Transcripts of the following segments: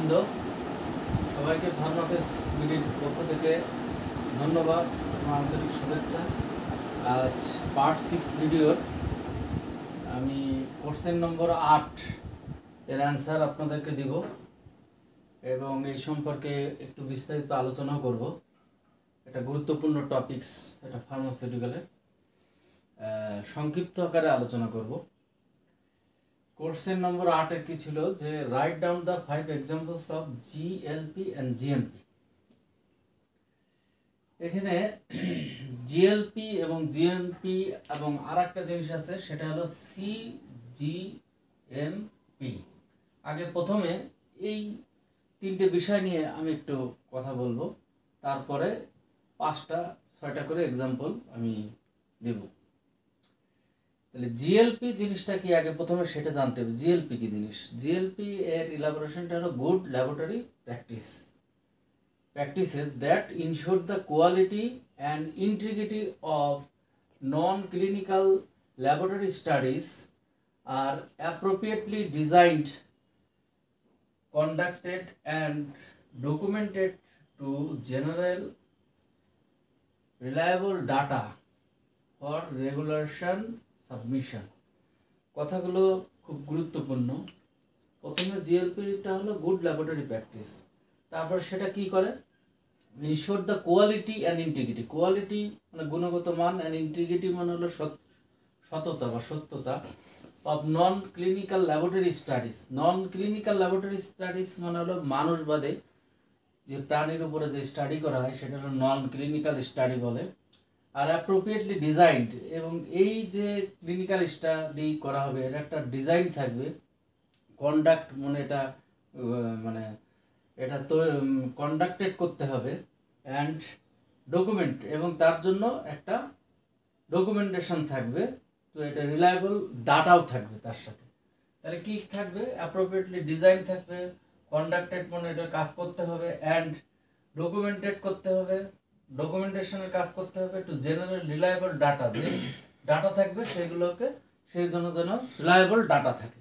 দর্শকবৃন্দ, সবাইকে ফার্মাকেস বিডির পক্ষ থেকে ধন্যবাদ এবং আন্তরিক শুভেচ্ছা। আজ পার্ট 6 ভিডিওর আমি কোশ্চেন নম্বর 8 এর অ্যান্সার আপনাদেরকে দিব এবং এই সম্পর্কে একটু বিস্তারিত আলোচনা করব। এটা গুরুত্বপূর্ণ টপিকস, এটা ফার্মাসিউটিক্যালের সংক্ষিপ্ত আকারে আলোচনা করব। কোশ্চেন নম্বর 8 এর কি ছিল যে write down the 5 examples of GLP and GMP. এখানে জিএলপি এবং জিএমপি এবং আরেকটা জিনিস আছে, সেটা হলো সিজিএমপি। আগে প্রথমে এই তিনটে বিষয় নিয়ে আমি একটু কথা বলবো, তারপরে 5টা-6টা করে এক্সাম্পল আমি দেব। তাহলে জিএলপি জিনিসটা কি আগে প্রথমে সেটা জানতে হবে। জিএলপি কি জিনিস? জিএলপি এর ইলাবোরেশনটা হলো good laboratory practices that ensure the quality and integrity of non-clinical laboratory studies are appropriately designed, conducted and documented to generate reliable data for regulation submission. কথাগুলো খুব গুরুত্বপূর্ণ। প্রথমে জিএলপিটা হলো গুড ল্যাবরেটরি প্র্যাকটিস, তারপর সেটা কি করে ensure the quality and integrity. Quality মানে গুণগত মান, অ্যান্ড ইন্টিগ্রিটি মানে হলো সততা বা সত্যতা of non clinical laboratory studies. Non clinical laboratory studies মানে হলো মানুষ বাদে যে প্রাণীর উপরে যে স্টাডি করা হয় সেটা হলো নন ক্লিনিক্যাল স্টাডি বলে। আর অ্যাপ্রোপ্রিয়েটলি ডিজাইনড, এবং এই যে ক্লিনিক্যাল স্টাডি করা হবে এর একটা ডিজাইন থাকবে। কন্ডাক্ট মানে এটা তো কন্ডাক্টেড করতে হবে, অ্যান্ড ডকুমেন্ট, এবং তার জন্য একটা ডকুমেন্টেশন থাকবে। তো এটা রিলায়েবল ডাটাও থাকবে তার সাথে। তাহলে কি থাকবে? অ্যাপ্রোপ্রিয়েটলি ডিজাইন থাকবে, কন্ডাক্টেড মানে এটা কাজ করতে হবে, অ্যান্ড ডকুমেন্টেড করতে হবে, ডকুমেন্টেশনের কাজ করতে হবে, টু জেনারেল রিলায়েবল ডাটা। যে ডাটা থাকবে সেগুলোকে সেই জন্য যেন রিলায়েবল ডাটা থাকে।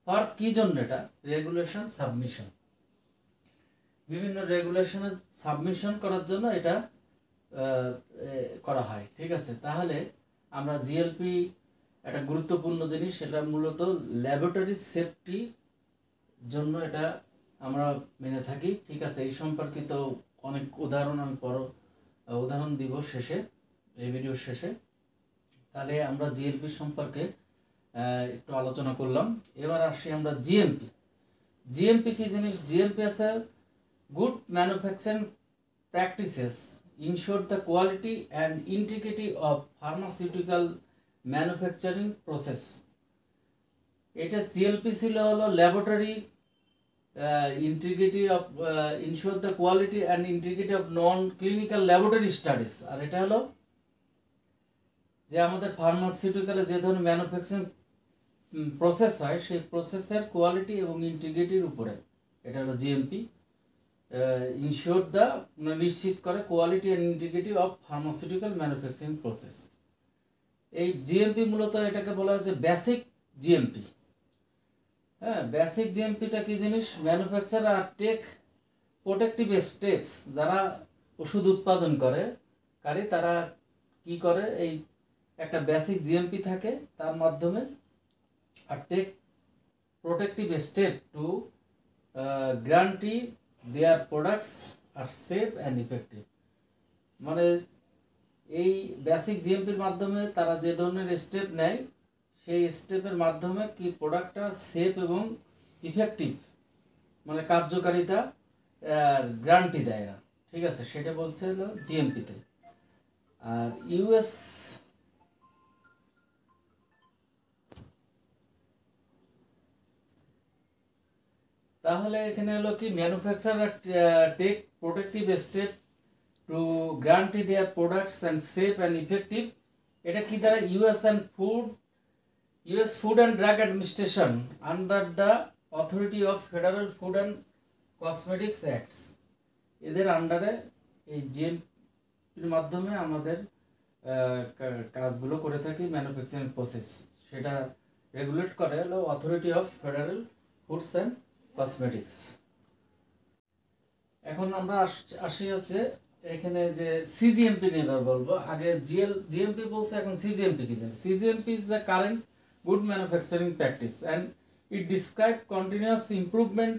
আর কি জন্য? এটা রেগুলেশন সাবমিশন, বিভিন্ন রেগুলেশনের সাবমিশন করার জন্য এটা করা হয়। ঠিক আছে, তাহলে আমরা জিএলপি একটা গুরুত্বপূর্ণ জিনিস, এটা মূলত ল্যাবরেটরি সেফটির জন্য এটা আমরা মেনে থাকি। ঠিক আছে, এই সম্পর্কিত অনেক উদাহরণ আমি উদাহরণ দিব শেষে, এই ভিডিওর শেষে। তাহলে আমরা জিএলপি সম্পর্কে একটু আলোচনা করলাম। এবার আসি আমরা জিএমপি। জিএমপি কি জিনিস? জিএমপি আছে good manufacturing practices ensure the quality and integrity of pharmaceutical manufacturing process. এটা সিএলপি ছিল হলো laboratory integrity of ensure the quality and integrity of non clinical laboratory studies। আর এটা হলো যে আমাদের ফার্মাসিউটিক্যালে যে ধরনের ম্যানুফ্যাকচারিং প্রসেস হয় সেই প্রসেসের কোয়ালিটি এবং ইন্টিগ্রিটির উপরে এটা হলো জিএমপি। ইনশিওর দ্য নিশ্চিত করে quality and integrity of pharmaceutical manufacturing process. এই জিএমপি মূলত এটাকে বলা হচ্ছে বেসিক জিএমপি। হ্যাঁ, বেসিক জিএমপিটা কি জিনিস? ম্যানুফ্যাকচার আর টেক প্রোটেক্টিভ স্টেপস। যারা ওষুধ উৎপাদন করে তারা কি করে, এই একটা বেসিক জিএমপি থাকে, তার মাধ্যমে আর take protective step to guarantee their products are safe and effective. মানে এই বেসিক জিএমপির মাধ্যমে তারা যে ধরনের স্টেপ নেয় সেই স্টেপের মাধ্যমে কি প্রোডাক্টটা সেফ এবং ইফেক্টিভ মানে কার্যকারিতা গ্যারান্টি দেয় না। ঠিক আছে, সেটা বলছে হলো জিএমপিতে। আর ইউএস তাহলে এখানে হলো কি manufacturer take protective step to guarantee their products and safe and effective. এটা কি দ্বারা? US food and drug administration under the authority of federal food and cosmetics acts, এদের আন্ডারে এই জিএমপির মাধ্যমে আমাদের কাজগুলো করে থাকি। ম্যানুফ্যাকচারিং প্রসেস সেটা রেগুলেট করে হলো authority of federal foods and cosmetics. এখন আমরা আসি হচ্ছে এখানে যে সিজিএমপি নিয়ে এবার বলবো। আগে জিএমপি বলছে, এখন সিজিএমপি কি জানেন? CGMP is the current good manufacturing practice and it describe continuous improvement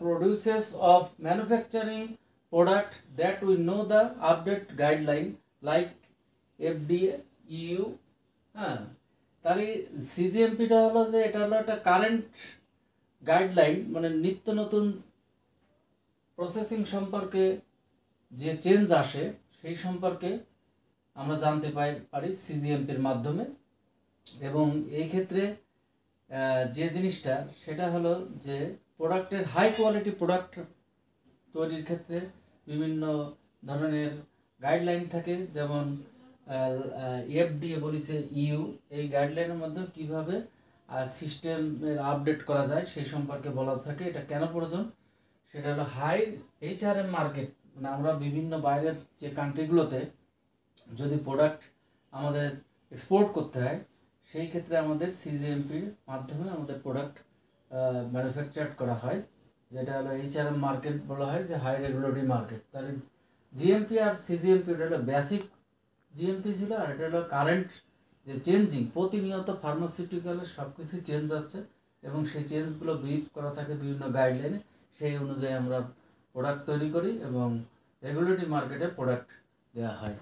produces of manufacturing product that we know the update guideline like FDA EU। হ্যাঁ, তাহলে সিজিএমপিটা হলো যে এটা হলো একটা কারেন্ট গাইডলাইন, মানে নিত্য নতুন প্রসেসিং সম্পর্কে যে চেঞ্জ আসে সেই সম্পর্কে আমরা জানতে পারি সিজিএমপির মাধ্যমে। এবং এই ক্ষেত্রে যে জিনিসটা সেটা হলো যে প্রোডাক্টের হাই কোয়ালিটি প্রোডাক্ট তৈরির ক্ষেত্রে বিভিন্ন ধরনের গাইডলাইন থাকে, যেমন এফডিএ বলিছে ইউ, এই গাইডলাইনের মধ্যে কীভাবে সিস্টেমের আপডেট করা যায় সেই সম্পর্কে বলা থাকে। এটা কেন প্রয়োজন? সেটা হলো হাই এইচআরএম মার্কেট, মানে আমরা বিভিন্ন বাইরের যে কান্ট্রিগুলোতে যদি প্রোডাক্ট আমাদের এক্সপোর্ট করতে হয় সেই ক্ষেত্রে আমাদের সিজিএমপির মাধ্যমে আমাদের প্রোডাক্ট ম্যানুফ্যাকচার করা হয়, যেটা হলো এইচআরএম মার্কেট বলা হয়, যে হাই রেগুলেটরি মার্কেট। তাহলে জিএমপি আর সিজিএমপি, এটা হলো বেসিক জিএমপি ছিল, আর এটা হলো কারেন্ট যে চেঞ্জিং, প্রতিনিয়ত ফার্মাসিউটিক্যালের সব কিছু চেঞ্জ আসছে এবং সেই চেঞ্জগুলো ব্রিফ করা থাকে বিভিন্ন গাইডলাইনে, সেই অনুযায়ী আমরা প্রোডাক্ট তৈরি করি এবং রেগুলেটরি মার্কেটে প্রোডাক্ট দেওয়া হয়।